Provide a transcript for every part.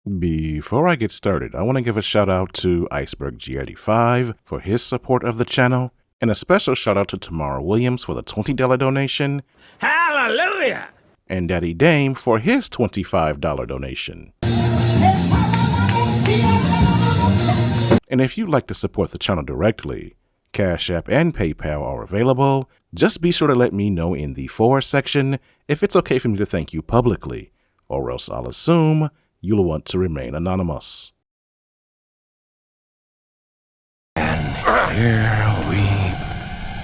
Before I get started, I want to give a shout out to Iceberg G85 for his support of the channel, and a special shout out to Tamara Williams for the $20 donation. Hallelujah! And Daddy Dame for his $25 donation. And if you'd like to support the channel directly, Cash App and PayPal are available. Just be sure to let me know in the For section if it's okay for me to thank you publicly, or else I'll assume you'll want to remain anonymous. And here we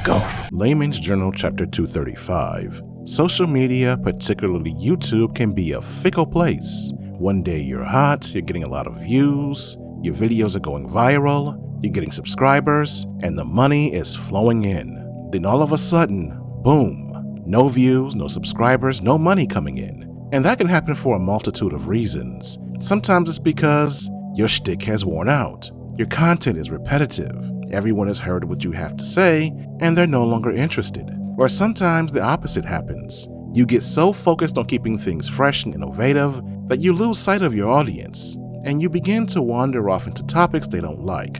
go. Layman's Journal Chapter 235. Social media, particularly YouTube, can be a fickle place. One day you're hot, you're getting a lot of views, your videos are going viral, you're getting subscribers, and the money is flowing in. Then all of a sudden, boom, no views, no subscribers, no money coming in. And that can happen for a multitude of reasons. Sometimes it's because your shtick has worn out. Your content is repetitive. Everyone has heard what you have to say, and they're no longer interested. Or sometimes the opposite happens. You get so focused on keeping things fresh and innovative that you lose sight of your audience, and you begin to wander off into topics they don't like.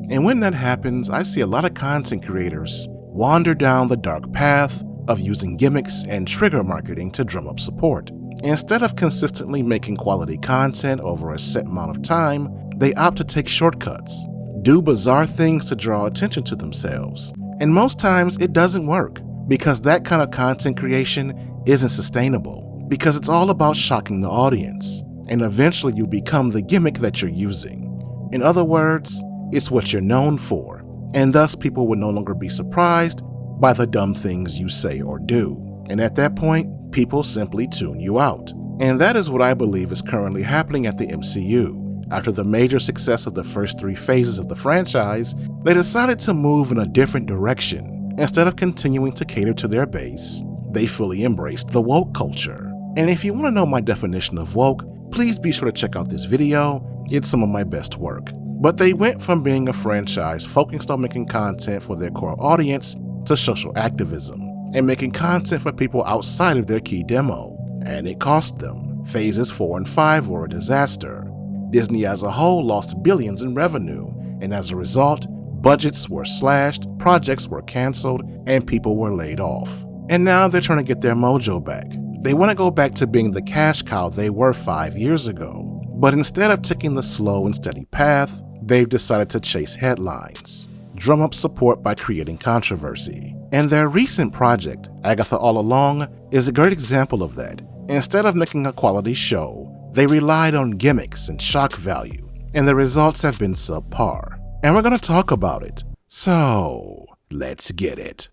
And when that happens, I see a lot of content creators wander down the dark path of using gimmicks and trigger marketing to drum up support. Instead of consistently making quality content over a set amount of time, they opt to take shortcuts, do bizarre things to draw attention to themselves. And most times it doesn't work, because that kind of content creation isn't sustainable, because it's all about shocking the audience, and eventually you become the gimmick that you're using. In other words, it's what you're known for, and thus people will no longer be surprised by the dumb things you say or do. And at that point, people simply tune you out. And that is what I believe is currently happening at the MCU. After the major success of the first 3 phases of the franchise, they decided to move in a different direction. Instead of continuing to cater to their base, they fully embraced the woke culture. And if you want to know my definition of woke, please be sure to check out this video. It's some of my best work. But they went from being a franchise focused on making content for their core audience to social activism and making content for people outside of their key demo. And it cost them. Phases 4 and 5 were a disaster. Disney as a whole lost billions in revenue, and as a result, budgets were slashed, projects were canceled, and people were laid off. And now they're trying to get their mojo back. They want to go back to being the cash cow they were 5 years ago. But instead of taking the slow and steady path, they've decided to chase headlines, drum up support by creating controversy. And their recent project, Agatha All Along, is a great example of that. Instead of making a quality show, they relied on gimmicks and shock value, and the results have been subpar. And we're going to talk about it. So, let's get it.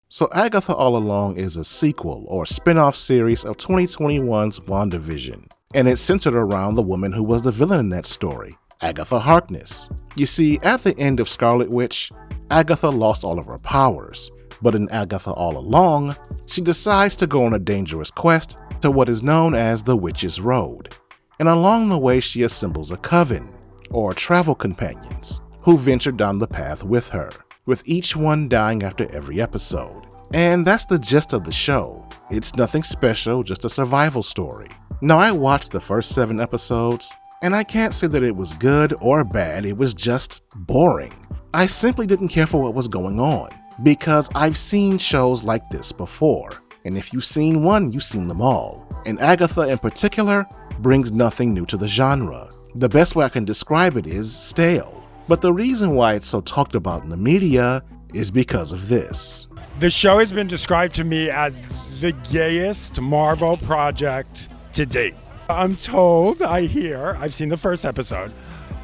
So Agatha All Along is a sequel or spin-off series of 2021's WandaVision, and it's centered around the woman who was the villain in that story, Agatha Harkness. You see, at the end of Scarlet Witch, Agatha lost all of her powers, but in Agatha All Along, she decides to go on a dangerous quest to what is known as the Witch's Road. And along the way, she assembles a coven, or travel companions, who venture down the path with her, with each one dying after every episode. And that's the gist of the show. It's nothing special, just a survival story. Now, I watched the first 7 episodes, and I can't say that it was good or bad, it was just boring. I simply didn't care for what was going on, because I've seen shows like this before. And if you've seen one, you've seen them all. And Agatha in particular brings nothing new to the genre. The best way I can describe it is stale. But the reason why it's so talked about in the media is because of this. The show has been described to me as the gayest Marvel project to date. I'm told, I've seen the first episode,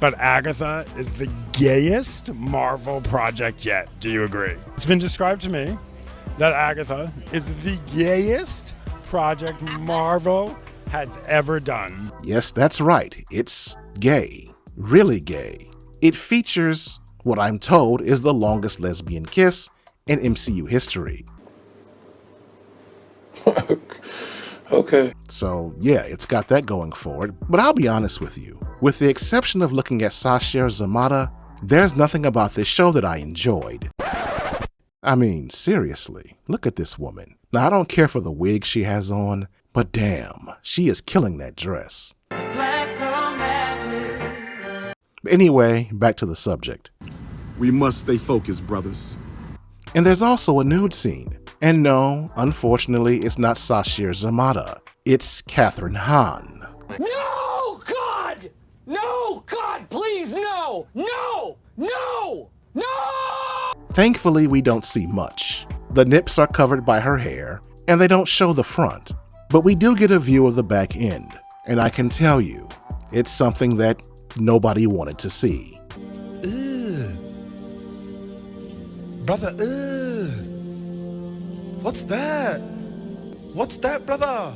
but Agatha is the gayest Marvel project yet. Do you agree? It's been described to me that Agatha is the gayest project Marvel has ever done. Yes, that's right. It's gay. Really gay. It features what I'm told is the longest lesbian kiss in MCU history. Okay. So yeah, it's got that going for it, but I'll be honest with you. With the exception of looking at Sasha Zamata, there's nothing about this show that I enjoyed. I mean, seriously, look at this woman. Now, I don't care for the wig she has on, but damn, she is killing that dress. Black girl magic. Anyway, back to the subject. We must stay focused, brothers. And there's also a nude scene. And no, unfortunately, it's not Sashir Zamata. It's Catherine Hahn. No, God! No, God, please, no! No! No! No! Thankfully, we don't see much. The nips are covered by her hair, and they don't show the front. But we do get a view of the back end, and I can tell you, it's something that nobody wanted to see. Ugh. Brother, ugh. What's that? What's that, brother?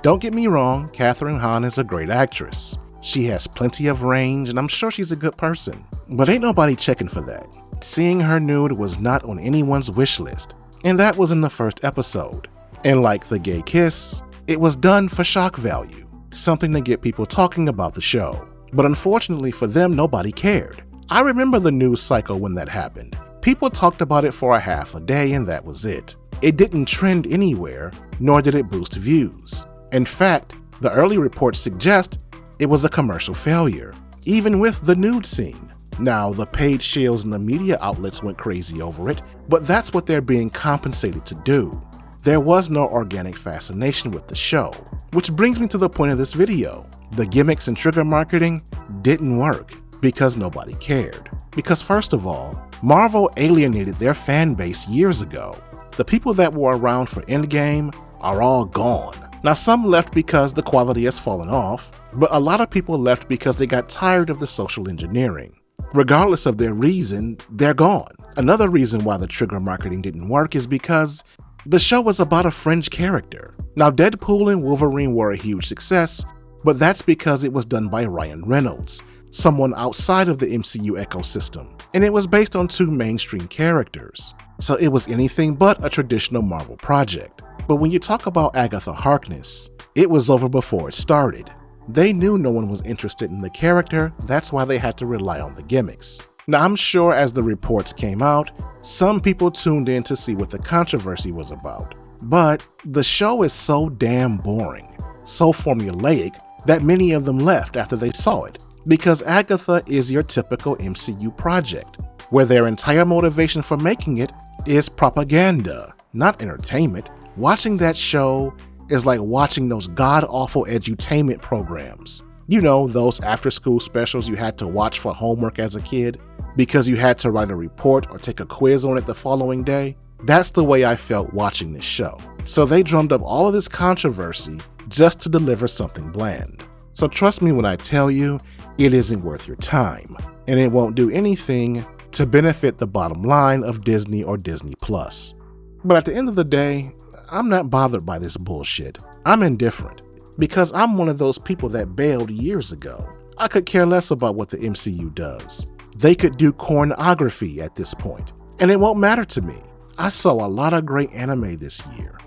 Don't get me wrong, Catherine Hahn is a great actress. She has plenty of range, and I'm sure she's a good person. But ain't nobody checking for that. Seeing her nude was not on anyone's wish list, and that was in the first episode. And like the gay kiss, it was done for shock value, something to get people talking about the show. But unfortunately for them, nobody cared. I remember the news cycle when that happened. People talked about it for a half a day, and that was it. It didn't trend anywhere, nor did it boost views. In fact, the early reports suggest it was a commercial failure, even with the nude scene. Now, the paid shields and the media outlets went crazy over it, but that's what they're being compensated to do. There was no organic fascination with the show, which brings me to the point of this video. The gimmicks and trigger marketing didn't work because nobody cared. Because first of all, Marvel alienated their fan base years ago. The people that were around for Endgame are all gone. Now, some left because the quality has fallen off, but a lot of people left because they got tired of the social engineering. Regardless of their reason, they're gone. Another reason why the trigger marketing didn't work is because the show was about a fringe character. Now, Deadpool and Wolverine were a huge success, but that's because it was done by Ryan Reynolds, someone outside of the MCU ecosystem, and it was based on two mainstream characters. So it was anything but a traditional Marvel project. But when you talk about Agatha Harkness, it was over before it started. They knew no one was interested in the character, that's why they had to rely on the gimmicks. Now, I'm sure as the reports came out, some people tuned in to see what the controversy was about. But the show is so damn boring, so formulaic, that many of them left after they saw it. Because Agatha is your typical MCU project, where their entire motivation for making it is propaganda, not entertainment. Watching that show is like watching those god-awful edutainment programs. You know, those after-school specials you had to watch for homework as a kid because you had to write a report or take a quiz on it the following day. That's the way I felt watching this show. So they drummed up all of this controversy just to deliver something bland. So trust me when I tell you, it isn't worth your time, and it won't do anything to benefit the bottom line of Disney or Disney Plus. But at the end of the day, I'm not bothered by this bullshit. I'm indifferent, because I'm one of those people that bailed years ago. I could care less about what the MCU does. They could do pornography at this point, and it won't matter to me. I saw a lot of great anime this year,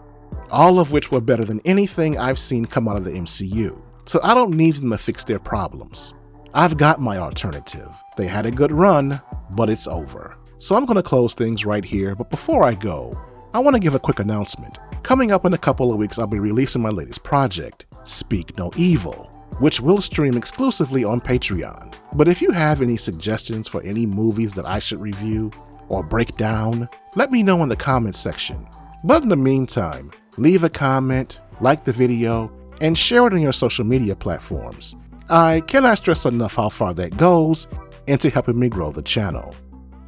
all of which were better than anything I've seen come out of the MCU. So I don't need them to fix their problems. I've got my alternative. They had a good run, but it's over. So I'm going to close things right here, but before I go, I want to give a quick announcement. Coming up in a couple of weeks, I'll be releasing my latest project, Speak No Evil, which will stream exclusively on Patreon. But if you have any suggestions for any movies that I should review or break down, let me know in the comments section. But in the meantime, leave a comment, like the video, and share it on your social media platforms. I cannot stress enough how far that goes into helping me grow the channel.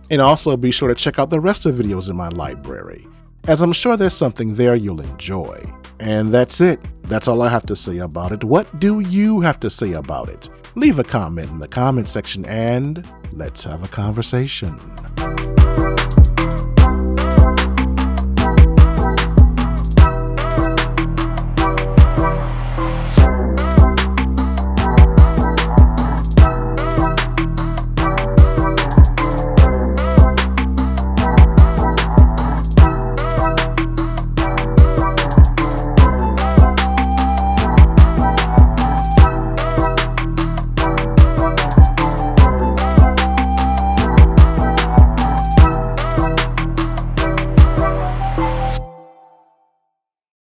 And also be sure to check out the rest of the videos in my library, as I'm sure there's something there you'll enjoy. And that's it. That's all I have to say about it. What do you have to say about it? Leave a comment in the comment section and let's have a conversation.